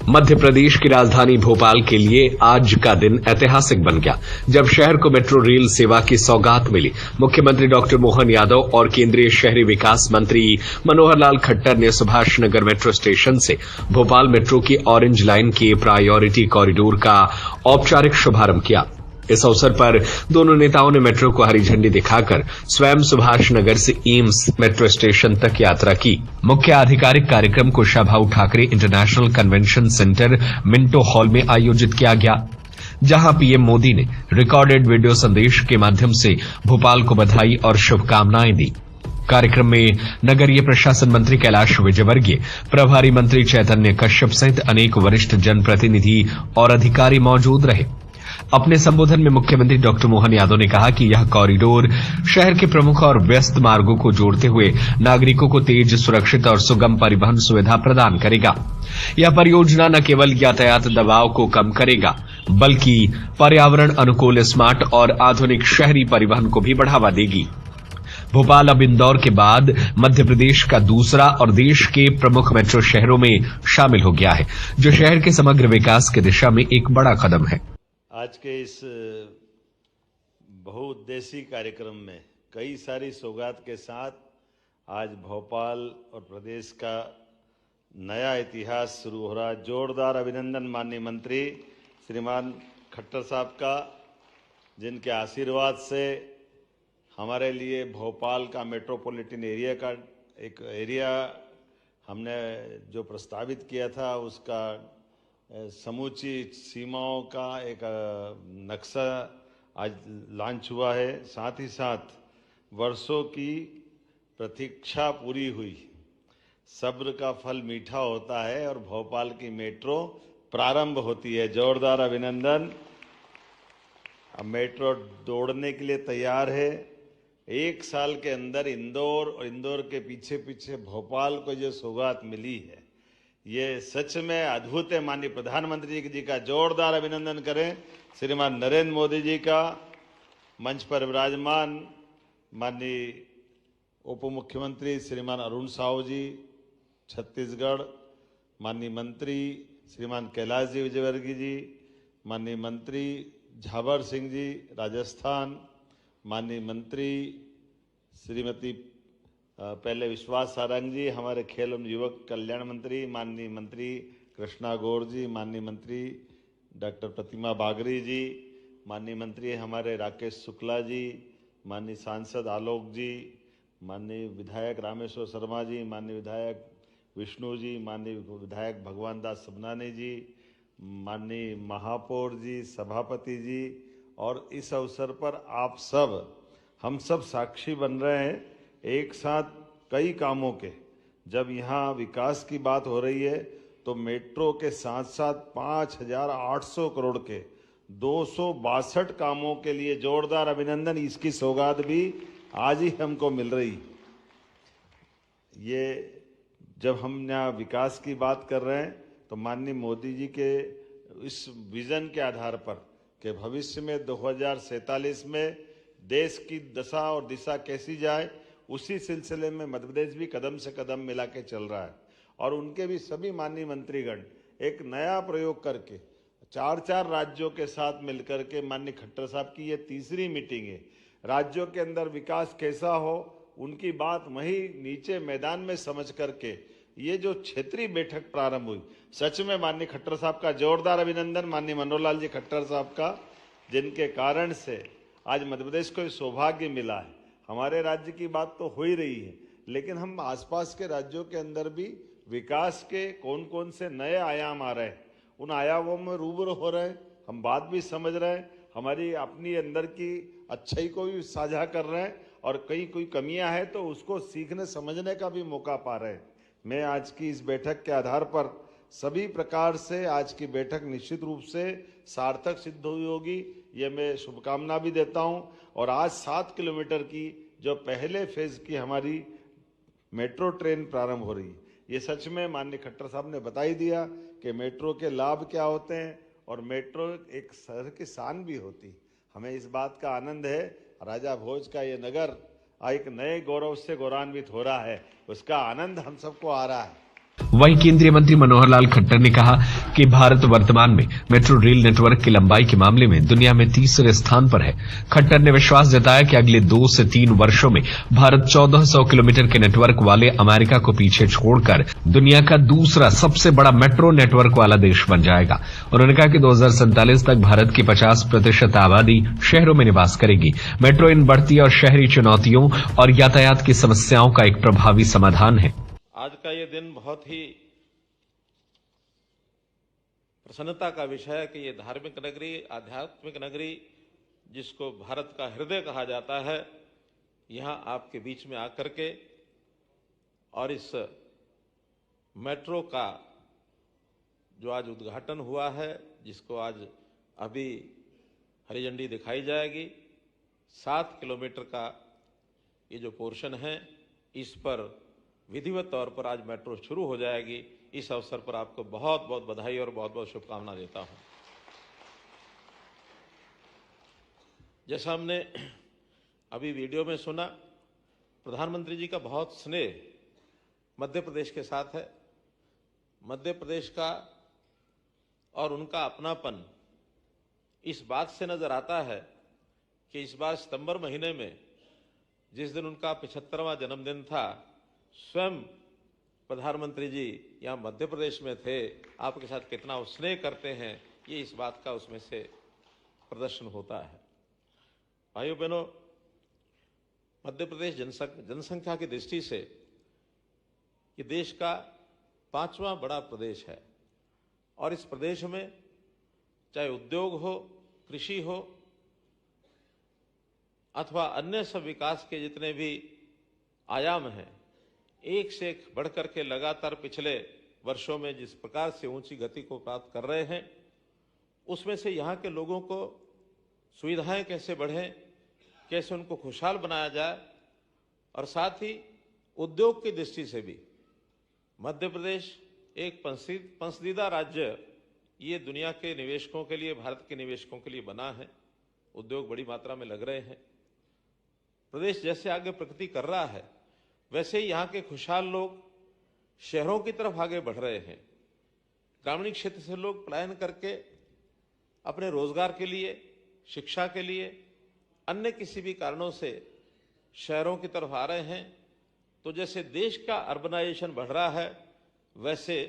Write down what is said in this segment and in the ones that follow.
मध्य प्रदेश की राजधानी भोपाल के लिए आज का दिन ऐतिहासिक बन गया, जब शहर को मेट्रो रेल सेवा की सौगात मिली। मुख्यमंत्री डॉक्टर मोहन यादव और केंद्रीय शहरी विकास मंत्री मनोहर लाल खट्टर ने सुभाष नगर मेट्रो स्टेशन से भोपाल मेट्रो की ऑरेंज लाइन के प्रायोरिटी कॉरिडोर का औपचारिक शुभारंभ किया। इस अवसर पर दोनों नेताओं ने मेट्रो को हरी झंडी दिखाकर स्वयं सुभाष नगर से एम्स मेट्रो स्टेशन तक यात्रा की। मुख्य आधिकारिक कार्यक्रम को शाहबाहू Thackeray International Convention Centre Minto Hall में आयोजित किया गया, जहां पीएम मोदी ने रिकॉर्डेड वीडियो संदेश के माध्यम से भोपाल को बधाई और शुभकामनाएं दी। कार्यक्रम में नगरीय प्रशासन मंत्री कैलाश विजयवर्गीय, प्रभारी मंत्री चैतन्य कश्यप सहित अनेक वरिष्ठ जनप्रतिनिधि और अधिकारी मौजूद रहे। अपने संबोधन में मुख्यमंत्री डॉक्टर मोहन यादव ने कहा कि यह कॉरिडोर शहर के प्रमुख और व्यस्त मार्गों को जोड़ते हुए नागरिकों को तेज, सुरक्षित और सुगम परिवहन सुविधा प्रदान करेगा। यह परियोजना न केवल यातायात दबाव को कम करेगा, बल्कि पर्यावरण अनुकूल, स्मार्ट और आधुनिक शहरी परिवहन को भी बढ़ावा देगी। भोपाल अब इंदौर के बाद मध्य प्रदेश का दूसरा और देश के प्रमुख मेट्रो शहरों में शामिल हो गया है, जो शहर के समग्र विकास की दिशा में एक बड़ा कदम है। आज के इस बहुउद्देशीय कार्यक्रम में कई सारी सौगात के साथ आज भोपाल और प्रदेश का नया इतिहास शुरू हो रहा है। जोरदार अभिनंदन माननीय मंत्री श्रीमान खट्टर साहब का, जिनके आशीर्वाद से हमारे लिए भोपाल का मेट्रोपॉलिटन एरिया का एक एरिया हमने जो प्रस्तावित किया था, उसका समूची सीमाओं का एक नक्शा आज लॉन्च हुआ है। साथ ही साथ वर्षों की प्रतीक्षा पूरी हुई, सब्र का फल मीठा होता है और भोपाल की मेट्रो प्रारंभ होती है। जोरदार अभिनंदन। अब मेट्रो दौड़ने के लिए तैयार है। एक साल के अंदर इंदौर और इंदौर के पीछे पीछे भोपाल को जो सौगात मिली है, ये सच में अद्भुत है। माननीय प्रधानमंत्री जी का जोरदार अभिनंदन करें। श्रीमान नरेंद्र मोदी जी का, मंच पर विराजमान माननीय उप मुख्यमंत्री श्रीमान अरुण साहू जी छत्तीसगढ़, माननीय मंत्री श्रीमान कैलाश जी विजयवर्गीय जी, माननीय मंत्री झावर सिंह जी राजस्थान, माननीय मंत्री श्रीमती पहले विश्वास सारंग जी हमारे खेल एवं युवक कल्याण मंत्री, माननीय मंत्री कृष्णा गौर जी, माननीय मंत्री डॉक्टर प्रतिमा बागरी जी, माननीय मंत्री हमारे राकेश शुक्ला जी, माननीय सांसद आलोक जी, माननीय विधायक रामेश्वर शर्मा जी, माननीय विधायक विष्णु जी, माननीय विधायक भगवान दास सबनानी जी, माननीय महापौर जी, सभापति जी, और इस अवसर पर आप सब, हम सब साक्षी बन रहे हैं एक साथ कई कामों के। जब यहाँ विकास की बात हो रही है तो मेट्रो के साथ साथ 5,800 करोड़ के 262 कामों के लिए जोरदार अभिनंदन। इसकी सौगात भी आज ही हमको मिल रही। ये जब हम यहाँ विकास की बात कर रहे हैं तो माननीय मोदी जी के इस विजन के आधार पर कि भविष्य में 2047 में देश की दशा और दिशा कैसी जाए, उसी सिलसिले में मध्य प्रदेश भी कदम से कदम मिला के चल रहा है। और उनके भी सभी माननीय मंत्रीगण एक नया प्रयोग करके 4 राज्यों के साथ मिलकर के, माननीय खट्टर साहब की ये तीसरी मीटिंग है। राज्यों के अंदर विकास कैसा हो, उनकी बात वहीं नीचे मैदान में समझ करके ये जो क्षेत्रीय बैठक प्रारंभ हुई, सच में माननीय खट्टर साहब का जोरदार अभिनंदन, माननीय मनोहर लाल जी खट्टर साहब का, जिनके कारण से आज मध्य प्रदेश को सौभाग्य मिला है। हमारे राज्य की बात तो हो ही रही है, लेकिन हम आसपास के राज्यों के अंदर भी विकास के कौन कौन से नए आयाम आ रहे हैं, उन आयामों में रूबरू हो रहे हैं। हम बात भी समझ रहे हैं, हमारी अपनी अंदर की अच्छाई को भी साझा कर रहे हैं, और कहीं कोई कमियां हैं तो उसको सीखने समझने का भी मौका पा रहे हैं। मैं आज की इस बैठक के आधार पर सभी प्रकार से आज की बैठक निश्चित रूप से सार्थक सिद्ध हुई होगी, ये मैं शुभकामना भी देता हूं। और आज 7 किलोमीटर की जो पहले फेज की हमारी मेट्रो ट्रेन प्रारंभ हो रही है, ये सच में माननीय खट्टर साहब ने बता ही दिया कि मेट्रो के लाभ क्या होते हैं, और मेट्रो एक शहर की शान भी होती। हमें इस बात का आनंद है, राजा भोज का ये नगर एक नए गौरव से गौरवान्वित हो रहा है, उसका आनंद हम सबको आ रहा है। वहीं केंद्रीय मंत्री मनोहर लाल खट्टर ने कहा कि भारत वर्तमान में मेट्रो रेल नेटवर्क की लंबाई के मामले में दुनिया में तीसरे स्थान पर है। खट्टर ने विश्वास जताया कि अगले 2 से 3 वर्षों में भारत 1400 किलोमीटर के नेटवर्क वाले अमेरिका को पीछे छोड़कर दुनिया का दूसरा सबसे बड़ा मेट्रो नेटवर्क वाला देश बन जाएगा। उन्होंने कहा कि 2047 तक भारत की 50% आबादी शहरों में निवास करेगी। मेट्रो इन बढ़ती और शहरी चुनौतियों और यातायात की समस्याओं का एक प्रभावी समाधान है। आज का ये दिन बहुत ही प्रसन्नता का विषय है कि ये धार्मिक नगरी, आध्यात्मिक नगरी, जिसको भारत का हृदय कहा जाता है, यहां आपके बीच में आकर के और इस मेट्रो का जो आज उद्घाटन हुआ है, जिसको आज अभी हरी झंडी दिखाई जाएगी, 7 किलोमीटर का ये जो पोर्शन है, इस पर विधिवत तौर पर आज मेट्रो शुरू हो जाएगी। इस अवसर पर आपको बहुत बहुत बधाई और बहुत बहुत शुभकामना देता हूं। जैसा हमने अभी वीडियो में सुना, प्रधानमंत्री जी का बहुत स्नेह मध्य प्रदेश के साथ है। मध्य प्रदेश का और उनका अपनापन इस बात से नजर आता है कि इस बार सितंबर महीने में जिस दिन उनका 75वां जन्मदिन था, स्वयं प्रधानमंत्री जी यहाँ मध्य प्रदेश में थे। आपके साथ कितना स्नेह करते हैं, ये इस बात का उसमें से प्रदर्शन होता है। भाइयों बहनों, मध्य प्रदेश जनसंख्या की दृष्टि से ये देश का 5वां बड़ा प्रदेश है और इस प्रदेश में चाहे उद्योग हो, कृषि हो अथवा अन्य सब विकास के जितने भी आयाम हैं, एक से एक बढ़कर के लगातार पिछले वर्षों में जिस प्रकार से ऊंची गति को प्राप्त कर रहे हैं, उसमें से यहाँ के लोगों को सुविधाएं कैसे बढ़ें, कैसे उनको खुशहाल बनाया जाए और साथ ही उद्योग की दृष्टि से भी मध्य प्रदेश एक पसंदीदा राज्य ये दुनिया के निवेशकों के लिए, भारत के निवेशकों के लिए बना है। उद्योग बड़ी मात्रा में लग रहे हैं। प्रदेश जैसे आगे प्रगति कर रहा है, वैसे ही यहाँ के खुशहाल लोग शहरों की तरफ आगे बढ़ रहे हैं। ग्रामीण क्षेत्र से लोग पलायन करके अपने रोजगार के लिए, शिक्षा के लिए, अन्य किसी भी कारणों से शहरों की तरफ आ रहे हैं। तो जैसे देश का अर्बनाइजेशन बढ़ रहा है, वैसे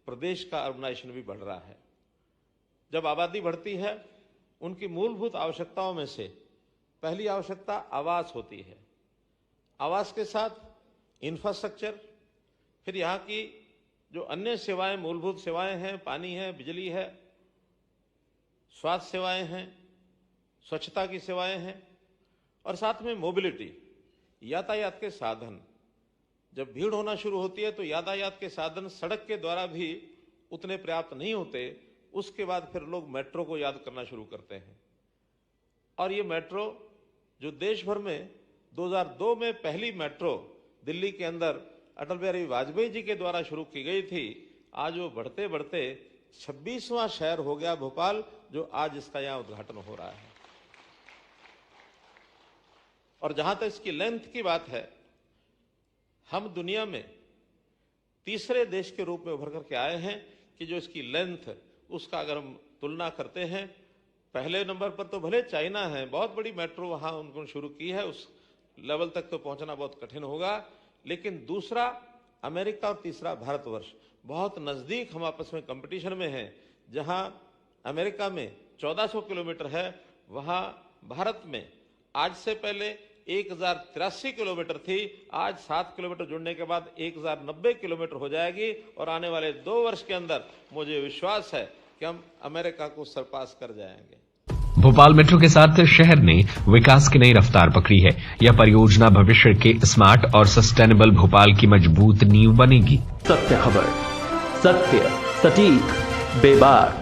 प्रदेश का अर्बनाइजेशन भी बढ़ रहा है। जब आबादी बढ़ती है, उनकी मूलभूत आवश्यकताओं में से पहली आवश्यकता आवास होती है। आवास के साथ इंफ्रास्ट्रक्चर, फिर यहाँ की जो अन्य सेवाएं, मूलभूत सेवाएं हैं, पानी है, बिजली है, स्वास्थ्य सेवाएं हैं, स्वच्छता की सेवाएं हैं और साथ में मोबिलिटी, यातायात के साधन। जब भीड़ होना शुरू होती है तो यातायात के साधन सड़क के द्वारा भी उतने पर्याप्त नहीं होते। उसके बाद फिर लोग मेट्रो को याद करना शुरू करते हैं और ये मेट्रो जो देश भर में 2002 में पहली मेट्रो दिल्ली के अंदर अटल बिहारी वाजपेयी जी के द्वारा शुरू की गई थी, आज वो बढ़ते बढ़ते 26वां शहर हो गया भोपाल, जो आज इसका यहाँ उद्घाटन हो रहा है। और जहां तक इसकी लेंथ की बात है, हम दुनिया में तीसरे देश के रूप में उभर करके आए हैं कि जो इसकी लेंथ, उसका अगर हम तुलना करते हैं, पहले नंबर पर तो भले चाइना है, बहुत बड़ी मेट्रो वहां उन्होंने शुरू की है, उस लेवल तक तो पहुंचना बहुत कठिन होगा, लेकिन दूसरा अमेरिका और तीसरा भारतवर्ष, बहुत नजदीक हम आपस में कंपटीशन में हैं। जहां अमेरिका में 1400 किलोमीटर है, वहां भारत में आज से पहले 1083 किलोमीटर थी, आज 7 किलोमीटर जुड़ने के बाद 1090 किलोमीटर हो जाएगी और आने वाले 2 वर्ष के अंदर मुझे विश्वास है कि हम अमेरिका को सरपास कर जाएंगे। भोपाल मेट्रो के साथ शहर ने विकास की नई रफ्तार पकड़ी है। यह परियोजना भविष्य के स्मार्ट और सस्टेनेबल भोपाल की मजबूत नींव बनेगी। सत्य खबर, सत्य, सटीक, बेबाक।